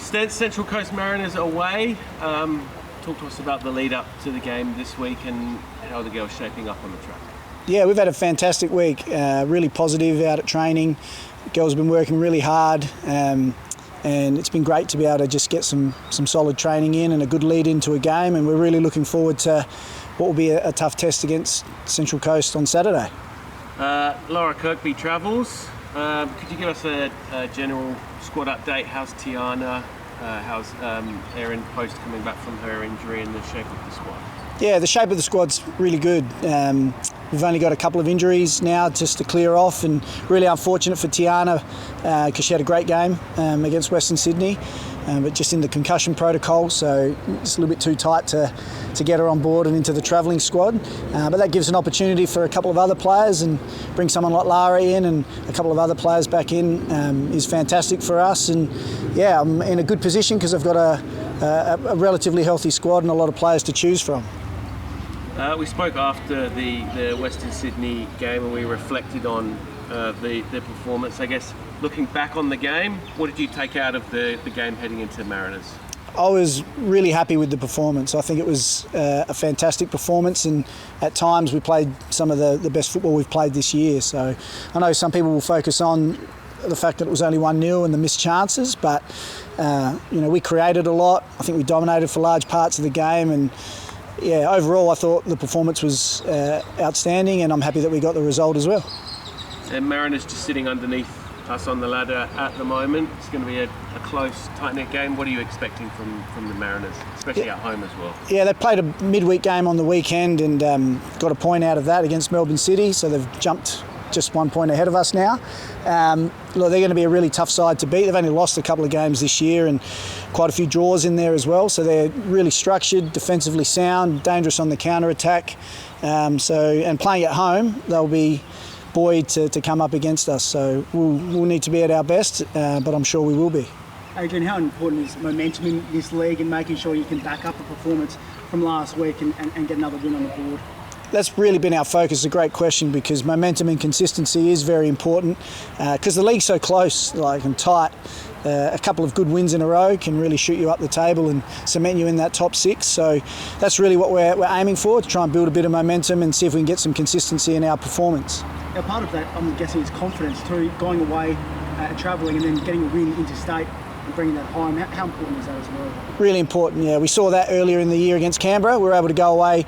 Central Coast Mariners away. Talk to us about the lead up to the game this week and how the girls shaping up on the track. Yeah, we've had a fantastic week. Really positive out at training. The girls have been working really hard, and it's been great to be able to just get some solid training in and a good lead into a game. And we're really looking forward to what will be a tough test against Central Coast on Saturday. Laura Kirkby travels. Could you give us a general squad update? How's Tiana? How's Erin post coming back from her injury and the shape of the squad? Yeah, the shape of the squad's really good. We've only got a couple of injuries now just to clear off, and really unfortunate for Tiana because she had a great game against Western Sydney, but just in the concussion protocol, so it's a little bit too tight to get her on board and into the travelling squad. But that gives an opportunity for a couple of other players, and bring someone like Lara in and a couple of other players back in is fantastic for us. And yeah, I'm in a good position because I've got a relatively healthy squad and a lot of players to choose from. We spoke after the Western Sydney game and we reflected on the performance. I guess looking back on the game, what did you take out of the game heading into Mariners? I was really happy with the performance. I think it was a fantastic performance, and at times we played some of the best football we've played this year. So I know some people will focus on the fact that it was only 1-0 and the missed chances, but we created a lot. I think we dominated for large parts of the game, and yeah, overall I thought the performance was outstanding, and I'm happy that we got the result as well. And Mariners just sitting underneath us on the ladder at the moment. It's going to be a close, tight-knit game. What are you expecting from the Mariners, especially at home as well? Yeah, they played a midweek game on the weekend and got a point out of that against Melbourne City, so they've jumped just 1 point ahead of us now. Look, they're going to be a really tough side to beat. They've only lost a couple of games this year and quite a few draws in there as well, so they're really structured, defensively sound, dangerous on the counter-attack. And playing at home, they'll be buoyed to come up against us, so we'll need to be at our best, but I'm sure we will be. Adrian, how important is momentum in this league and making sure you can back up a performance from last week and get another win on the board? That's really been our focus. It's a great question because momentum and consistency is very important because the league's so close, and tight. A couple of good wins in a row can really shoot you up the table and cement you in that top 6. So that's really what we're aiming for, to try and build a bit of momentum and see if we can get some consistency in our performance. Now, part of that, I'm guessing, is confidence too, going away, travelling and then getting a win interstate and bringing that home. How important is that as well? Really important, yeah. We saw that earlier in the year against Canberra. We were able to go away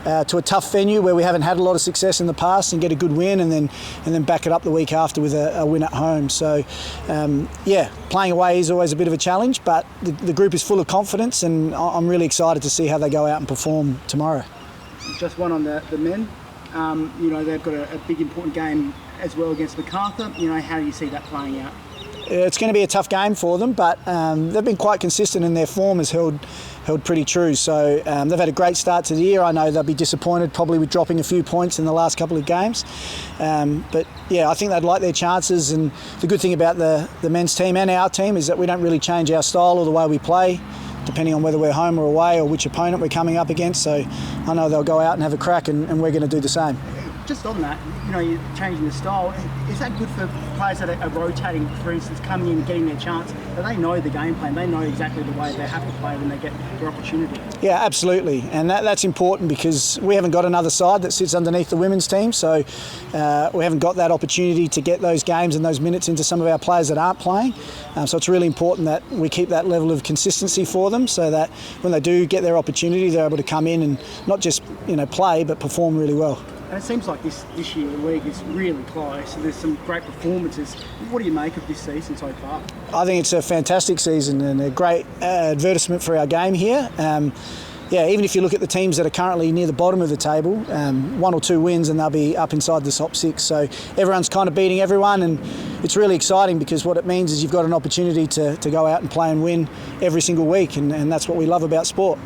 to a tough venue where we haven't had a lot of success in the past and get a good win, and then back it up the week after with a win at home. So playing away is always a bit of a challenge, but the group is full of confidence, and I'm really excited to see how they go out and perform tomorrow. Just one on the men. They've got a big important game as well against Macarthur. How do you see that playing out? It's going to be a tough game for them, but they've been quite consistent, and their form has held pretty true. So they've had a great start to the year. I know they'll be disappointed probably with dropping a few points in the last couple of games. But yeah, I think they'd like their chances, and the good thing about the men's team and our team is that we don't really change our style or the way we play, depending on whether we're home or away or which opponent we're coming up against. So I know they'll go out and have a crack, and we're going to do the same. Just on that, you're changing the style. Is that good for players that are rotating, for instance, coming in and getting their chance? That they know the game plan, they know exactly the way they have to play when they get their opportunity? Yeah, absolutely. And that's important because we haven't got another side that sits underneath the women's team. So we haven't got that opportunity to get those games and those minutes into some of our players that aren't playing. So it's really important that we keep that level of consistency for them, so that when they do get their opportunity, they're able to come in and not just play, but perform really well. And it seems like this year the league is really close, and there's some great performances. What do you make of this season so far? I think it's a fantastic season and a great advertisement for our game here. Even if you look at the teams that are currently near the bottom of the table, 1 or 2 wins and they'll be up inside the top 6. So everyone's kind of beating everyone, and it's really exciting because what it means is you've got an opportunity to go out and play and win every single week, and that's what we love about sport.